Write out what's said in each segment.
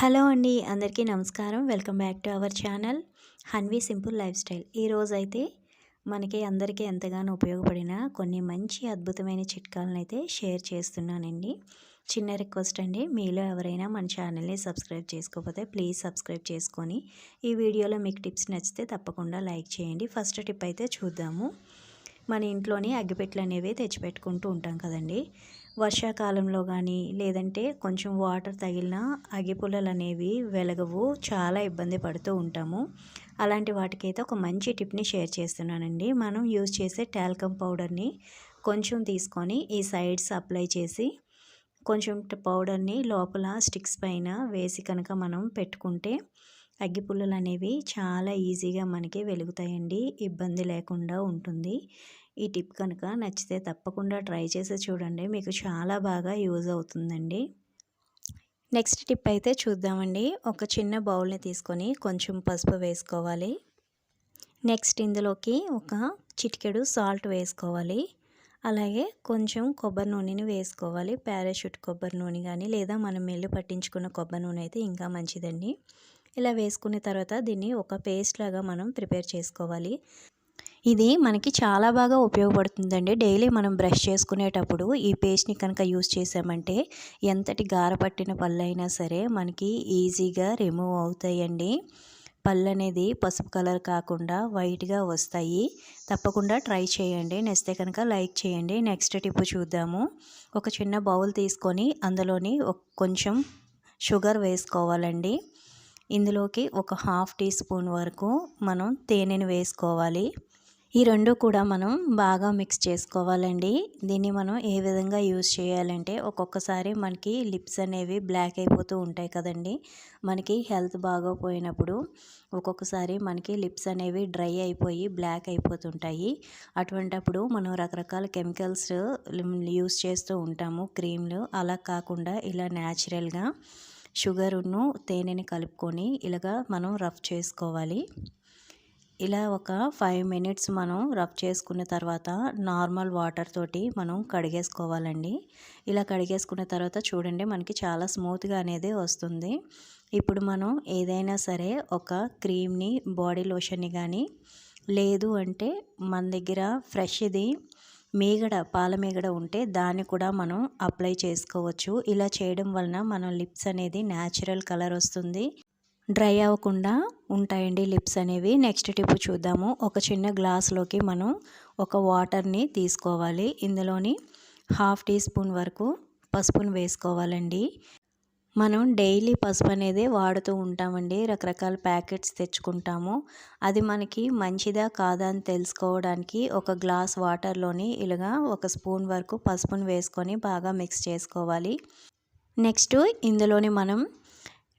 Hello అండి, అందరికీ నమస్కారం. Welcome back to our channel Hanvi simple life style. ఈరోజైతే మనకి అందరికీ ఎంతగానో ఉపయోగపడిన కొన్ని మంచి అద్భుతమైన చిట్కాలనైతే షేర్ చేస్తున్నానండి. చిన్న రిక్వెస్ట్ అండి, మీలో ఎవరైనా మన ఛానల్ని సబ్స్క్రైబ్ చేసుకోకపోతే ప్లీజ్ సబ్స్క్రైబ్ చేసుకొని ఈ వీడియోలో మీకు టిప్స్ నచ్చితే తప్పకుండా లైక్ చేయండి. ఫస్ట్ టిప్ అయితే చూద్దాము. మన ఇంట్లోని అగ్గిపెట్టెలు అనేవి తెచ్చిపెట్టుకుంటూ ఉంటాం కదండి. వర్షాకాలంలో కానీ లేదంటే కొంచెం వాటర్ తగిలిన అగ్గిపుల్లలు అనేవి వెలగవు, చాలా ఇబ్బంది పడుతూ ఉంటాము. అలాంటి వాటికైతే ఒక మంచి టిప్ని షేర్ చేస్తున్నానండి. మనం యూజ్ చేసే టాల్కమ్ పౌడర్ని కొంచెం తీసుకొని ఈ సైడ్స్ అప్లై చేసి కొంచెం పౌడర్ని లోపల స్టిక్స్ పైన వేసి కనుక మనం పెట్టుకుంటే అగ్గిపుల్లలు అనేవి చాలా ఈజీగా మనకి వెలుగుతాయండి, ఇబ్బంది లేకుండా ఉంటుంది. ఈ టిప్ కనుక నచ్చితే తప్పకుండా ట్రై చేసి చూడండి, మీకు చాలా బాగా యూజ్ అవుతుందండి. నెక్స్ట్ టిప్ అయితే చూద్దామండి. ఒక చిన్న బౌల్ని తీసుకొని కొంచెం పసుపు వేసుకోవాలి. నెక్స్ట్ ఇందులోకి ఒక చిటికెడు సాల్ట్ వేసుకోవాలి. అలాగే కొంచెం కొబ్బరి నూనెని వేసుకోవాలి. పారాషూట్ కొబ్బరి నూనె కానీ లేదా మనం మెల్లు పట్టించుకున్న కొబ్బరి నూనె అయితే ఇంకా మంచిదండి. ఇలా వేసుకున్న తర్వాత దీన్ని ఒక పేస్ట్ లాగా మనం ప్రిపేర్ చేసుకోవాలి. ఇది మనకి చాలా బాగా ఉపయోగపడుతుందండి. డైలీ మనం బ్రష్ చేసుకునేటప్పుడు ఈ పేస్ట్ని కనుక యూస్ చేసామంటే ఎంతటి గార పట్టిన పళ్ళైనా సరే మనకి ఈజీగా రిమూవ్ అవుతాయండి. పళ్ళు అనేది పసుపు కలర్ కాకుండా వైట్గా వస్తాయి. తప్పకుండా ట్రై చేయండి. నచ్చితే కనుక లైక్ చేయండి. నెక్స్ట్ టిప్ చూద్దాము. ఒక చిన్న బౌల్ తీసుకొని అందులోని కొంచెం షుగర్ వేసుకోవాలండి. ఇందులోకి ఒక హాఫ్ టీ స్పూన్ వరకు మనం తేనెను వేసుకోవాలి. ఈ రెండు కూడా మనం బాగా మిక్స్ చేసుకోవాలండి. దీన్ని మనం ఏ విధంగా యూజ్ చేయాలంటే ఒక్కొక్కసారి మనకి లిప్స్ అనేవి బ్లాక్ అయిపోతూ ఉంటాయి కదండి. మనకి హెల్త్ బాగోపోయినప్పుడు ఒక్కొక్కసారి మనకి లిప్స్ అనేవి డ్రై అయిపోయి బ్లాక్ అయిపోతుంటాయి. అటువంటప్పుడు మనం రకరకాల కెమికల్స్ యూజ్ చేస్తూ ఉంటాము, క్రీమ్లు. అలా కాకుండా ఇలా న్యాచురల్గా షుగర్ను తేనెని కలుపుకొని ఇలాగా మనం రఫ్ చేసుకోవాలి. ఇలా ఒక 5 మినిట్స్ మనం రబ్ చేసుకున్న తర్వాత నార్మల్ వాటర్ తోటి మనం కడిగేసుకోవాలండి. ఇలా కడిగేసుకున్న తర్వాత చూడండి మనకి చాలా స్మూత్గా అనేది వస్తుంది. ఇప్పుడు మనం ఏదైనా సరే ఒక క్రీమ్ని, బాడీ లోషన్ని కానీ లేదు అంటే మన దగ్గర ఫ్రెష్ది మీగడ, పాల మీగడ ఉంటే దాన్ని కూడా మనం అప్లై చేసుకోవచ్చు. ఇలా చేయడం వలన మన లిప్స్ అనేది న్యాచురల్ కలర్ వస్తుంది, డ్రై అవ్వకుండా ఉంటాయండి లిప్స్ అనేవి. నెక్స్ట్ టిప్ చూద్దాము. ఒక చిన్న గ్లాస్లోకి మనం ఒక వాటర్ని తీసుకోవాలి. ఇందులోని హాఫ్ టీ స్పూన్ వరకు పసుపును వేసుకోవాలండి. మనం డైలీ పసుపు అనేది వాడుతూ ఉంటామండి. రకరకాల ప్యాకెట్స్ తెచ్చుకుంటాము. అది మనకి మంచిదా కాదా అని తెలుసుకోవడానికి ఒక గ్లాస్ వాటర్లోని ఇలాగా ఒక స్పూన్ వరకు పసుపును వేసుకొని బాగా మిక్స్ చేసుకోవాలి. నెక్స్ట్ ఇందులోని మనం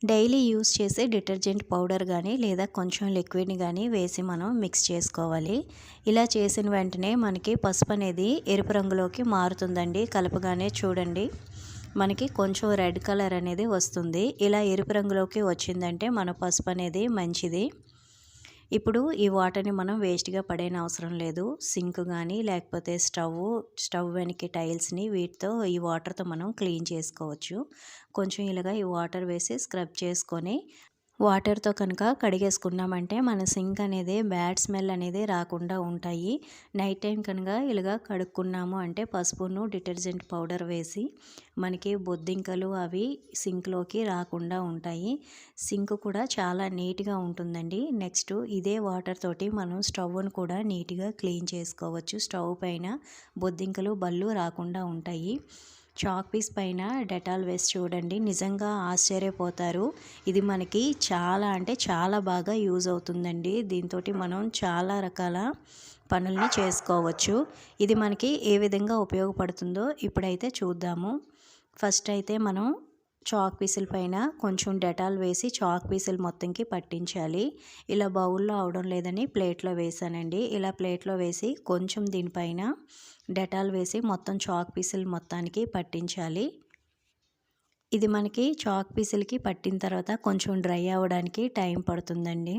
డైలీ యూస్ చేసే డిటర్జెంట్ పౌడర్ కానీ లేదా కొంచెం లిక్విడ్ని కానీ వేసి మనం మిక్స్ చేసుకోవాలి. ఇలా చేసిన వెంటనే మనకి పసుపు అనేది ఎరుపు రంగులోకి మారుతుందండి. కలపగానే చూడండి మనకి కొంచెం రెడ్ కలర్ అనేది వస్తుంది. ఇలా ఎరుపు రంగులోకి వచ్చిందంటే మన పసుపు అనేది మంచిది. ఇప్పుడు ఈ వాటర్ని మనం వేస్ట్గా పడేన అవసరం లేదు. సింక్ కానీ లేకపోతే స్టవ్ వెనక్కి టైల్స్ని వీటితో ఈ వాటర్తో మనం క్లీన్ చేసుకోవచ్చు. కొంచెం ఇలాగా ఈ వాటర్ వేసి స్క్రబ్ చేసుకొని వాటర్తో కనుక కడిగేసుకున్నామంటే మన సింక్ అనేది బ్యాడ్ స్మెల్ అనేది రాకుండా ఉంటాయి. నైట్ టైం కనుక ఇలాగా కడుక్కున్నాము అంటే పసుపును డిటర్జెంట్ పౌడర్ వేసి మనకి బొద్దింకలు అవి సింక్లోకి రాకుండా ఉంటాయి. సింక్ కూడా చాలా నీట్గా ఉంటుందండి. నెక్స్ట్ ఇదే వాటర్ తోటి మనం స్టవ్ను కూడా నీట్గా క్లీన్ చేసుకోవచ్చు. స్టవ్ పైన బొద్దింకలు, బళ్ళు రాకుండా ఉంటాయి. చాక్ పీస్ పైన డెటాల్ వేసి చూడండి, నిజంగా ఆశ్చర్యపోతారు. ఇది మనకి చాలా అంటే చాలా బాగా యూజ్ అవుతుందండి. దీంతో మనం చాలా రకాల పనుల్ని చేసుకోవచ్చు. ఇది మనకి ఏ విధంగా ఉపయోగపడుతుందో ఇప్పుడైతే చూద్దాము. ఫస్ట్ అయితే మనం చాక్ పీసుల పైన కొంచెం డెటాల్ వేసి చాక్ పీసులు మొత్తంకి పట్టించాలి. ఇలా బౌల్లో అవడం లేదని ప్లేట్లో వేసానండి. ఇలా ప్లేట్లో వేసి కొంచెం దీనిపైన డెటాల్ వేసి మొత్తం చాక్ పీసులు మొత్తానికి పట్టించాలి. ఇది మనకి చాక్ పీసులకి పట్టిన తర్వాత కొంచెం డ్రై అవ్వడానికి టైం పడుతుందండి.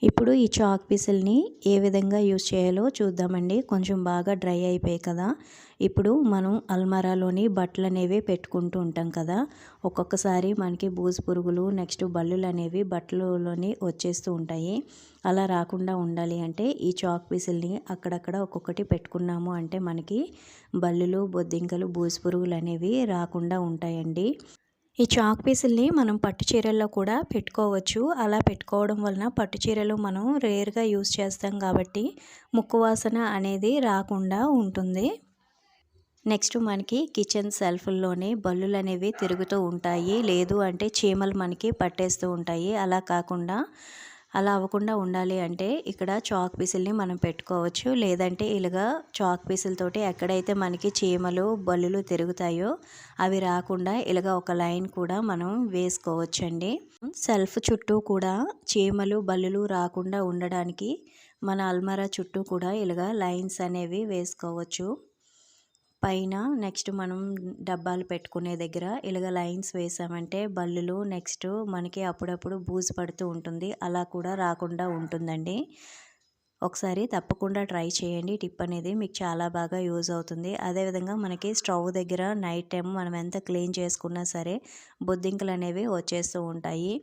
ఇప్పుడు ఈ చాక్ పీసుల్ని ఏ విధంగా యూజ్ చేయాలో చూద్దామండి. కొంచెం బాగా డ్రై అయిపోయాయి కదా. ఇప్పుడు మనం అల్మారాలోని బట్టలు అనేవి పెట్టుకుంటూ ఉంటాం కదా. ఒక్కొక్కసారి మనకి బూజు పురుగులు నెక్స్ట్ బల్లులు అనేవి బట్టలలోని వచ్చేస్తూ ఉంటాయి. అలా రాకుండా ఉండాలి అంటే ఈ చాక్ పీసుల్ని అక్కడక్కడ ఒక్కొక్కటి పెట్టుకున్నాము అంటే మనకి బల్లులు బొద్దింకలు బూజు పురుగులు అనేవి రాకుండా ఉంటాయండి. ఈ చాక్ పీసుల్ని మనం పట్టు చీరల్లో కూడా పెట్టుకోవచ్చు. అలా పెట్టుకోవడం వలన పట్టు చీరలు మనం రేర్గా యూజ్ చేస్తాం కాబట్టి ముక్కు వాసన అనేది రాకుండా ఉంటుంది. నెక్స్ట్ మనకి కిచెన్ సెల్ఫ్ల్లోనే బల్లులు అనేవి తిరుగుతూ ఉంటాయి. లేదు అంటే చీమలు మనకి పట్టేస్తూ ఉంటాయి. అలా అవ్వకుండా ఉండాలి అంటే ఇక్కడ చాక్ పీసుల్ని మనం పెట్టుకోవచ్చు. లేదంటే ఇలాగా చాక్ పీసులతోటి ఎక్కడైతే మనకి చీమలు బల్లులు తిరుగుతాయో అవి రాకుండా ఇలాగ ఒక లైన్ కూడా మనం వేసుకోవచ్చండి. సెల్ఫ్ చుట్టూ కూడా చీమలు బల్లులు రాకుండా ఉండడానికి మన అల్మారా చుట్టూ కూడా ఇలాగ లైన్స్ అనేవి వేసుకోవచ్చు. పైన నెక్స్ట్ మనం డబ్బాలు పెట్టుకునే దగ్గర ఇలాగ లైన్స్ వేసామంటే బల్లులు నెక్స్ట్ మనకి అప్పుడప్పుడు బూజు పడుతూ ఉంటుంది. అలా కూడా రాకుండా ఉంటుందండి. ఒకసారి తప్పకుండా ట్రై చేయండి. టిప్ అనేది మీకు చాలా బాగా యూజ్ అవుతుంది. అదేవిధంగా మనకి స్టవ్ దగ్గర నైట్ టైం మనం ఎంత క్లీన్ చేసుకున్నా సరే బొద్దింకలు అనేవి వచ్చేస్తూ ఉంటాయి.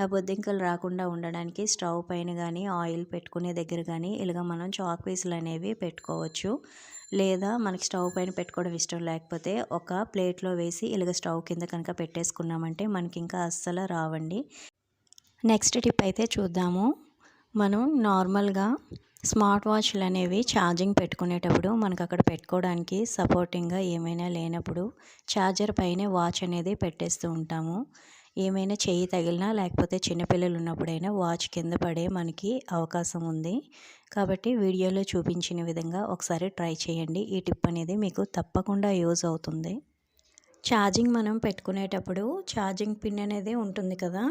ఆ బొద్దింకలు రాకుండా ఉండడానికి స్టవ్ పైన కానీ ఆయిల్ పెట్టుకునే దగ్గర కానీ ఇలాగ మనం చాక్ పీసులు అనేవి పెట్టుకోవచ్చు. లేదా మనకి స్టవ్ పైన పెట్టుకోవడం ఇష్టం లేకపోతే ఒక ప్లేట్లో వేసి ఇలాగ స్టవ్ కింద కనుక పెట్టేసుకున్నామంటే మనకి ఇంకా అస్సలు రావండి. నెక్స్ట్ టిప్ అయితే చూద్దాము. మనం నార్మల్గా స్మార్ట్ వాచ్లు అనేవి ఛార్జింగ్ పెట్టుకునేటప్పుడు మనకు అక్కడ పెట్టుకోవడానికి సపోర్టింగ్గా ఏమైనా లేనప్పుడు ఛార్జర్ పైనే వాచ్ అనేది పెట్టేస్తూ ఉంటాము. ఏమైనా చెయ్యి తగిలినా లేకపోతే చిన్నపిల్లలు ఉన్నప్పుడైనా వాచ్ కింద పడే మనకి అవకాశం ఉంది. కాబట్టి వీడియోలో చూపించిన విధంగా ఒకసారి ట్రై చేయండి. ఈ టిప్ అనేది మీకు తప్పకుండా యూజ్ అవుతుంది. ఛార్జింగ్ మనం పెట్టుకునేటప్పుడు ఛార్జింగ్ పిన్ అనేది ఉంటుంది కదా.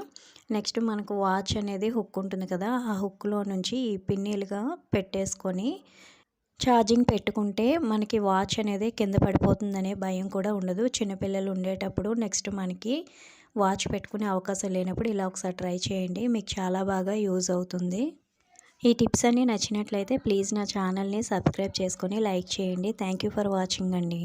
నెక్స్ట్ మనకు వాచ్ అనేది హుక్ ఉంటుంది కదా. ఆ హుక్లో నుంచి ఈ పిన్నీలుగా పెట్టేసుకొని ఛార్జింగ్ పెట్టుకుంటే మనకి వాచ్ అనేది కింద పడిపోతుందనే భయం కూడా ఉండదు. చిన్నపిల్లలు ఉండేటప్పుడు నెక్స్ట్ మనకి వాచ్ పెట్టుకునే అవకాశం లేనప్పుడు ఇలా ఒకసారి ట్రై చేయండి. మీకు చాలా బాగా యూజ్ అవుతుంది. ఈ టిప్స్ అన్నీ నచ్చినట్లయితే ప్లీజ్ నా ఛానల్ని సబ్స్క్రైబ్ చేసుకొని లైక్ చేయండి. థ్యాంక్ యూ ఫర్ వాచింగ్ అండి.